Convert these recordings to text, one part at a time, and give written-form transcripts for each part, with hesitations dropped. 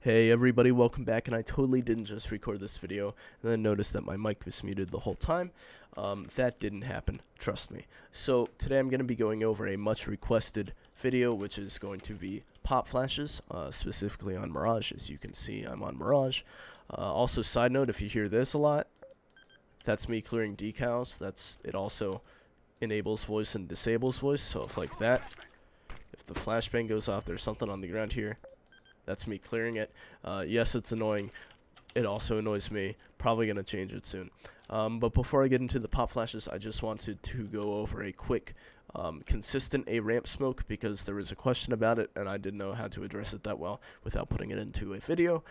Hey everybody, welcome back, and I totally didn't just record this video and then noticed that my mic was muted the whole time. That didn't happen, trust me. So today I'm going to be going over a much requested video, which is going to be pop flashes, specifically on Mirage. As you can see, I'm on Mirage. Also, side note, if you hear this a lot, that's me clearing decals. It also enables voice and disables voice, so if like that, if the flashbang goes off, there's something on the ground here. That's me clearing it. Yes, it's annoying. It also annoys me. Probably going to change it soon. But before I get into the pop flashes, I just wanted to go over a quick consistent A ramp smoke, because there was a question about it and I didn't know how to address it that well without putting it into a video.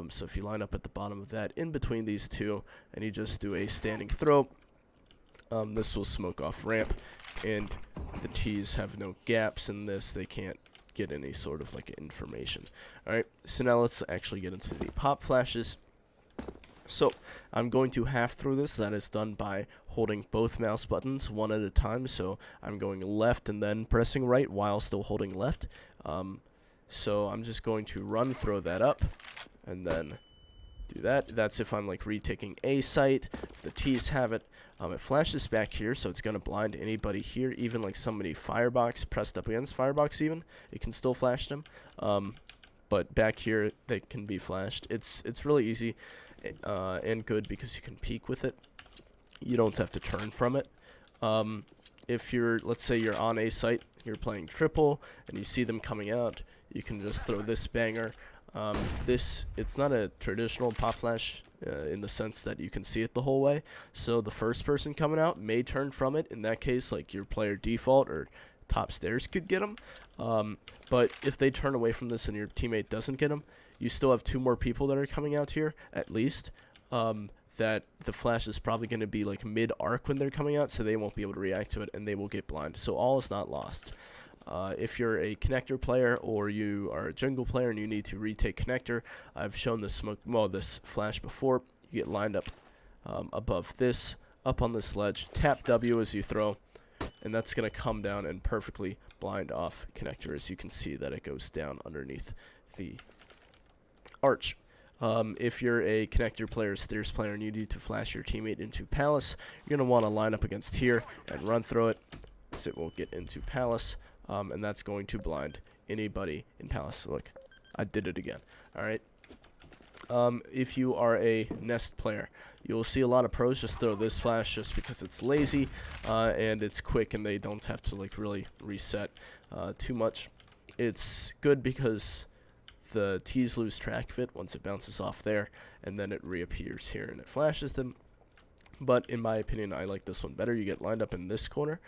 So if you line up at the bottom of that in between these two and you just do a standing throw, this will smoke off ramp, and the T's have no gaps in this. They can't get any sort of like information. Alright, so now let's actually get into the pop flashes. So I'm going to half throw this. That is done by holding both mouse buttons one at a time. So I'm going left and then pressing right while still holding left. So I'm just going to run throw that up and then do that. That's if I'm like retaking a site. If the T's have it, it flashes back here, so it's going to blind anybody here, even like somebody firebox pressed up against firebox. Even it can still flash them, but back here they can be flashed. It's really easy and good because you can peek with it. You don't have to turn from it. If let's say you're on a site, you're playing triple and you see them coming out, you can just throw this banger. It's not a traditional pop flash in the sense that you can see it the whole way, so the first person coming out may turn from it. In that case, like your player default or top stairs could get them, but if they turn away from this and your teammate doesn't get them, you still have two more people that are coming out here at least, that the flash is probably going to be like mid arc when they're coming out, so they won't be able to react to it and they will get blind. So all is not lost. If you're a connector player or you are a jungle player and you need to retake connector, I've shown this this flash before. You get lined up above this, up on this ledge, tap W as you throw, and that's going to come down and perfectly blind off connector. As you can see that it goes down underneath the arch. If you're a connector player, stairs player, and you need to flash your teammate into palace, you're going to want to line up against here and run through it, so it will get into palace. And that's going to blind anybody in palace. Look, I did it again. Alright. If you are a nest player, you will see a lot of pros just throw this flash just because it's lazy and it's quick and they don't have to like really reset too much. It's good because the T's lose track of it once it bounces off there, and then it reappears here and it flashes them. But in my opinion, I like this one better. You get lined up in this corner.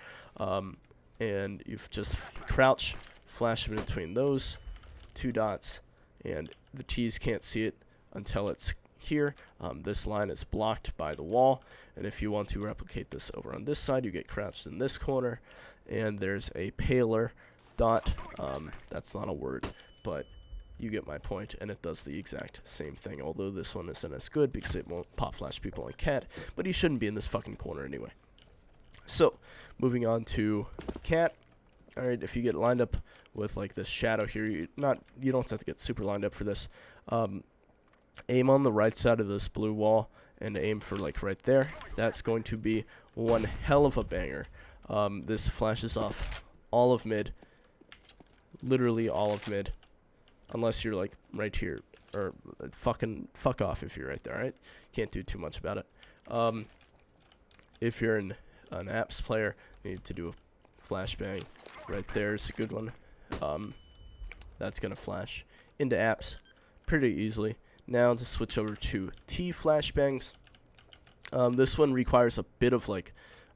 And you've just crouch, flash in between those two dots, and the T's can't see it until it's here. This line is blocked by the wall, and if you want to replicate this over on this side, you get crouched in this corner, and there's a paler dot. That's not a word, but you get my point, and it does the exact same thing, although this one isn't as good because it won't pop flash people on cat, but he shouldn't be in this fucking corner anyway. So, moving on to cat. Alright, if you get lined up with like this shadow here, you don't have to get super lined up for this. Aim on the right side of this blue wall and aim for like right there. That's going to be one hell of a banger. This flashes off all of mid, literally all of mid, unless you're like right here, or fuck off if you're right there. Alright, can't do too much about it. If you're an apps player, you need to do a flashbang. Right there is a good one. That's gonna flash into apps pretty easily. Now to switch over to T flashbangs. This one requires a bit of like,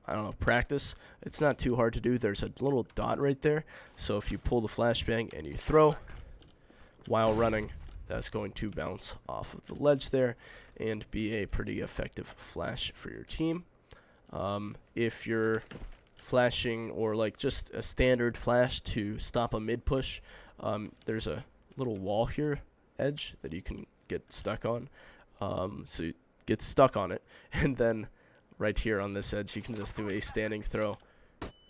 I don't know, practice. It's not too hard to do. There's a little dot right there, so if you pull the flashbang and you throw while running, that's going to bounce off of the ledge there and be a pretty effective flash for your team. If you're flashing or like just a standard flash to stop a mid push, there's a little wall here, edge, that you can get stuck on. So you get stuck on it, and then right here on this edge you can just do a standing throw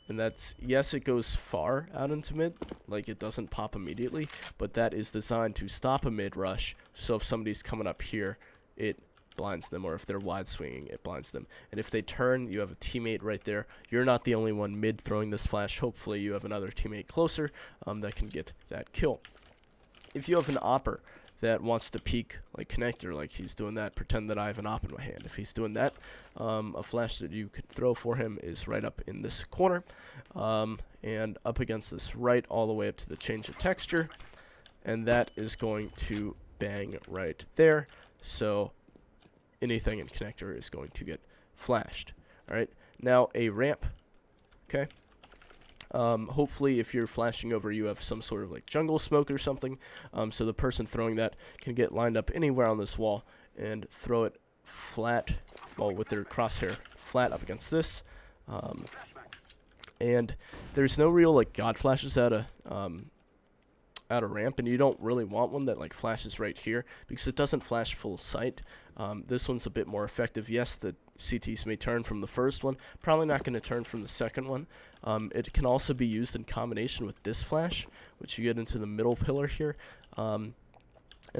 And that's, yes, it goes far out into mid, like it doesn't pop immediately, but that is designed to stop a mid rush. So if somebody's coming up here, it blinds them, or if they're wide swinging, it blinds them. And if they turn, you have a teammate right there. You're not the only one mid throwing this flash. Hopefully you have another teammate closer that can get that kill. If you have an opper that wants to peek like connector, like he's doing that, pretend that I have an op in my hand. If he's doing that, a flash that you could throw for him is right up in this corner, and up against this right all the way up to the change of texture, and that is going to bang right there. So anything in connector is going to get flashed. Alright, now a ramp, okay? Hopefully if you're flashing over, you have some sort of like jungle smoke or something, so the person throwing that can get lined up anywhere on this wall and throw it flat, well, with their crosshair flat up against this. And there's no real like god flashes out of ramp, and you don't really want one that like flashes right here because it doesn't flash full sight. This one's a bit more effective. Yes, the CTs may turn from the first one, probably not going to turn from the second one. It can also be used in combination with this flash, which you get into the middle pillar here, and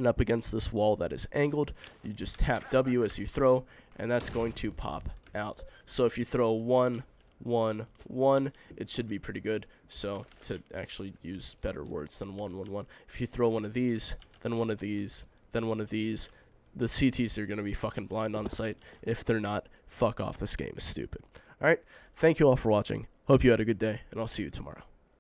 up against this wall that is angled, you just tap W as you throw, and that's going to pop out. So if you throw 1, 1, 1, it should be pretty good. So to actually use better words than 1, 1, 1, if you throw one of these, then one of these, then one of these, the CTs are going to be fucking blind on sight. If they're not, fuck off, this game is stupid. Alright, thank you all for watching. Hope you had a good day, and I'll see you tomorrow.